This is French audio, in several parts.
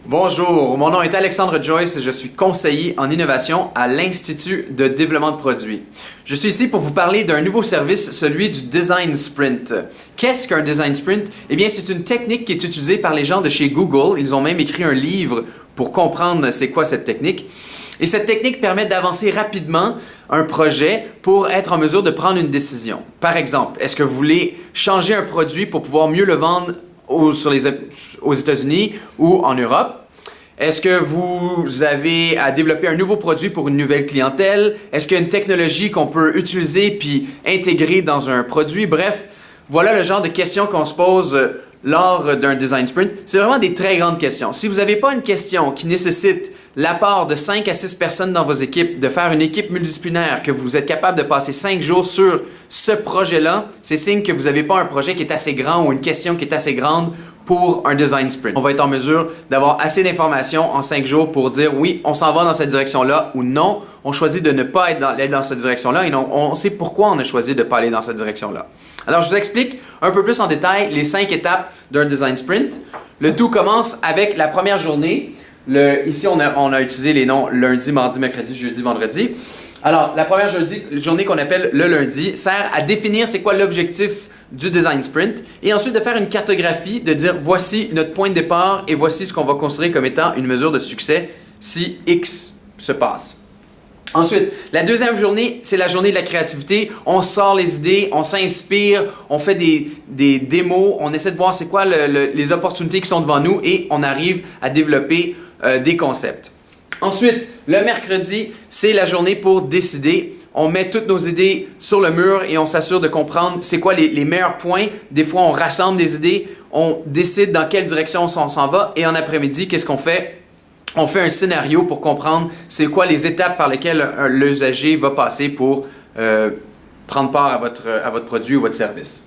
Bonjour, mon nom est Alexandre Joyce et je suis conseiller en innovation à l'Institut de développement de produits. Je suis ici pour vous parler d'un nouveau service, celui du Design Sprint. Qu'est-ce qu'un Design Sprint? Eh bien, c'est une technique qui est utilisée par les gens de chez Google. Ils ont même écrit un livre pour comprendre c'est quoi cette technique. Et cette technique permet d'avancer rapidement un projet pour être en mesure de prendre une décision. Par exemple, est-ce que vous voulez changer un produit pour pouvoir mieux le vendre aux États-Unis ou en Europe? Est-ce que vous avez à développer un nouveau produit pour une nouvelle clientèle? Est-ce qu'il y a une technologie qu'on peut utiliser puis intégrer dans un produit? Bref, voilà le genre de questions qu'on se pose lors d'un design sprint. C'est vraiment des très grandes questions. Si vous n'avez pas une question qui nécessite l'apport de 5 à 6 personnes dans vos équipes, de faire une équipe multidisciplinaire, que vous êtes capable de passer 5 jours sur ce projet-là, c'est signe que vous n'avez pas un projet qui est assez grand ou une question qui est assez grande pour un design sprint. On va être en mesure d'avoir assez d'informations en 5 jours pour dire oui, on s'en va dans cette direction-là ou non, on choisit de ne pas aller dans cette direction-là et non, on sait pourquoi on a choisi de ne pas aller dans cette direction-là. Alors, je vous explique un peu plus en détail les 5 étapes d'un design sprint. Le tout commence avec la première journée. Ici, on a utilisé les noms lundi, mardi, mercredi, jeudi, vendredi. Alors, la première journée qu'on appelle le lundi sert à définir c'est quoi l'objectif du design sprint et ensuite de faire une cartographie, de dire voici notre point de départ et voici ce qu'on va considérer comme étant une mesure de succès si X se passe. Ensuite, la deuxième journée, c'est la journée de la créativité. On sort les idées, on s'inspire, on fait des démos, on essaie de voir c'est quoi les opportunités qui sont devant nous et on arrive à développer des concepts. Ensuite, le mercredi, c'est la journée pour décider. On met toutes nos idées sur le mur et on s'assure de comprendre c'est quoi les meilleurs points. Des fois, on rassemble des idées, on décide dans quelle direction on s'en va et en après-midi, qu'est-ce qu'on fait? On fait un scénario pour comprendre c'est quoi les étapes par lesquelles l'usager va passer pour prendre part à votre produit ou votre service.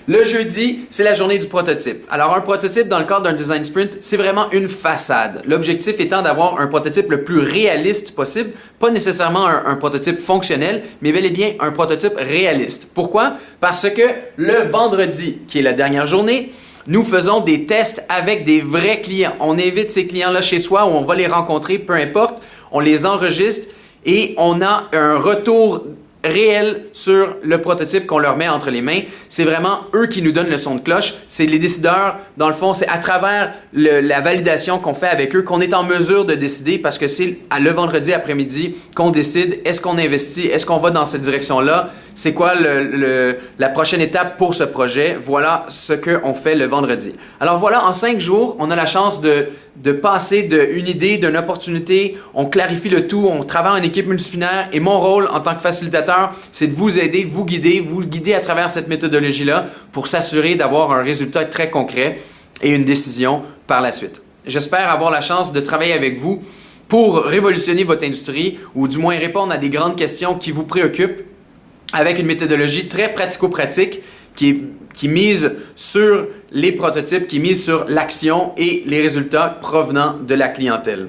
Le jeudi, c'est la journée du prototype. Alors, un prototype dans le cadre d'un design sprint, c'est vraiment une façade. L'objectif étant d'avoir un prototype le plus réaliste possible, pas nécessairement un prototype fonctionnel, mais bel et bien un prototype réaliste. Pourquoi? Parce que le vendredi, qui est la dernière journée, nous faisons des tests avec des vrais clients. On invite ces clients-là chez soi ou on va les rencontrer, peu importe. On les enregistre et on a un retour réel sur le prototype qu'on leur met entre les mains. C'est vraiment eux qui nous donnent le son de cloche. C'est les décideurs, dans le fond, c'est à travers la validation qu'on fait avec eux qu'on est en mesure de décider parce que c'est le vendredi après-midi qu'on décide est-ce qu'on investit, est-ce qu'on va dans cette direction-là, c'est quoi la prochaine étape pour ce projet. Voilà ce qu'on fait le vendredi. Alors voilà, en 5 jours, on a la chance de passer d'une idée, d'une opportunité, on clarifie le tout, on travaille en équipe multidisciplinaire et mon rôle en tant que facilitateur, c'est de vous aider, vous guider à travers cette méthodologie-là pour s'assurer d'avoir un résultat très concret et une décision par la suite. J'espère avoir la chance de travailler avec vous pour révolutionner votre industrie ou du moins répondre à des grandes questions qui vous préoccupent avec une méthodologie très pratico-pratique qui mise sur les prototypes, qui mise sur l'action et les résultats provenant de la clientèle.